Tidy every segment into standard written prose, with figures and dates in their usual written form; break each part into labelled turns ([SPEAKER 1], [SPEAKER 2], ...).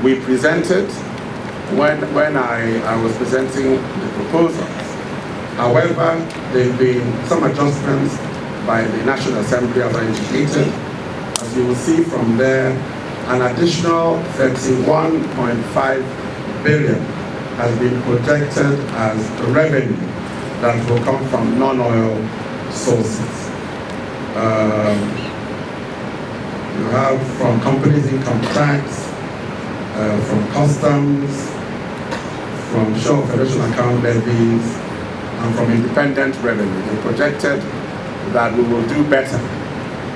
[SPEAKER 1] we presented when I was presenting the proposals. However, there have been some adjustments by the National Assembly, as I indicated. As you will see from there, an additional 31.5 billion has been projected as revenue that will come from non-oil sources. You have from companies' income tax, from customs, from show of federation account levies, and from independent revenue. They projected that we will do better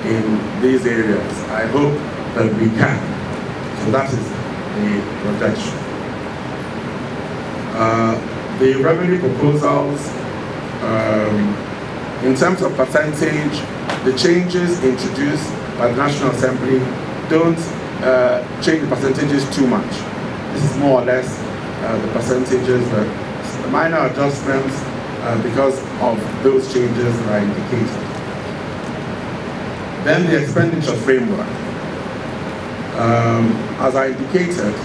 [SPEAKER 1] in these areas. I hope that we can. So that is the projection. The revenue proposals, in terms of percentage, the changes introduced by the National Assembly don't change the percentages too much. This is more or less the percentages, but minor adjustments because of those changes that I indicated. Then the expenditure framework. As I indicated,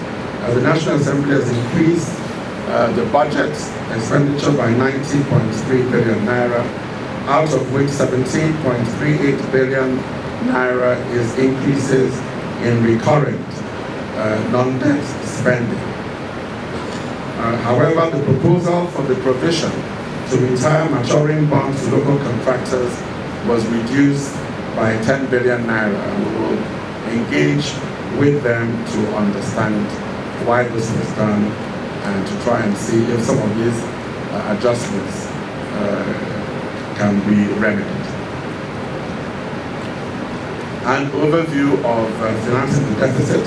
[SPEAKER 1] the National Assembly has increased the budget expenditure by 90.3 billion naira, out of which 17.38 billion naira is increases in recurrent non-debt spending. However, the proposal for the provision to retire maturing bonds to local contractors was reduced by 10 billion naira, and we will engage with them to understand why this was done and to try and see if some of these adjustments can be remedied. An overview of financing the deficit.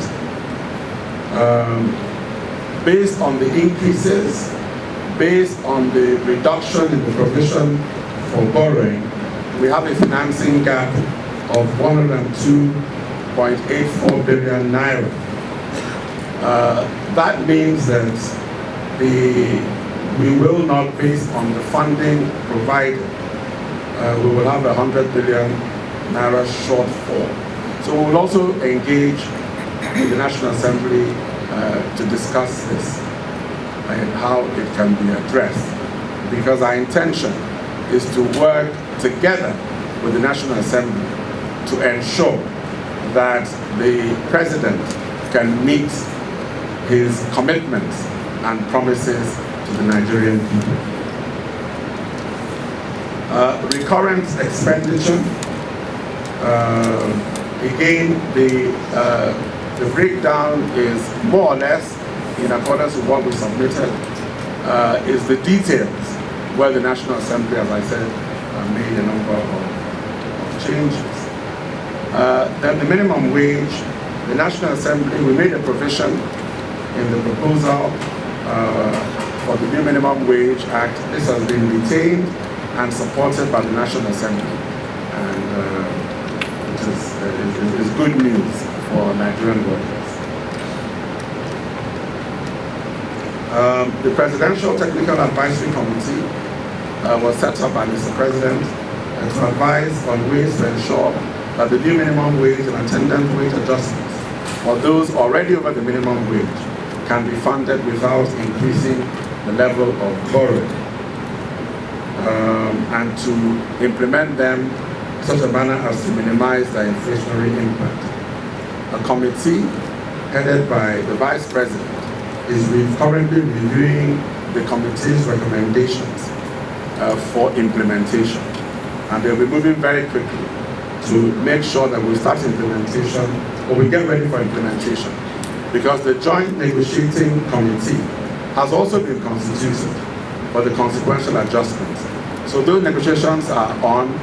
[SPEAKER 1] Based on the increases, based on the reduction in the provision for borrowing, we have a financing gap of 102.84 billion naira. That means that we will not, based on the funding provided, we will have 100 billion naira shortfall. So we will also engage with the National Assembly to discuss this and how it can be addressed, because our intention is to work together with the National Assembly to ensure that the President can meet his commitments and promises to the Nigerian people. Recurrent expenditure. Again, the breakdown is more or less in accordance with what we submitted, is the details where the National Assembly, as I said, made a number of changes. Then the minimum wage, the National Assembly, we made a provision in the proposal for the new Minimum Wage Act. This has been retained and supported by the National Assembly, and it is good news for Nigerian workers. The Presidential Technical Advisory Committee was set up by Mr. President to advise on ways to ensure that the new minimum wage and attendant wage adjustments for those already over the minimum wage can be funded without increasing the level of borrowing, and to implement them in such a manner as to minimize the inflationary impact. A committee headed by the Vice President is currently reviewing the committee's recommendations for implementation, and they'll be moving very quickly to make sure that we start implementation, or we get ready for implementation, because the Joint Negotiating Committee has also been constituted for the consequential adjustments. So those negotiations are on,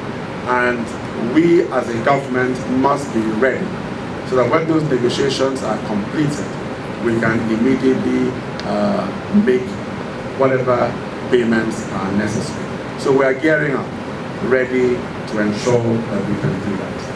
[SPEAKER 1] and we as a government must be ready so that when those negotiations are completed, we can immediately make whatever payments are necessary. So we are gearing up, ready to ensure that we can do that.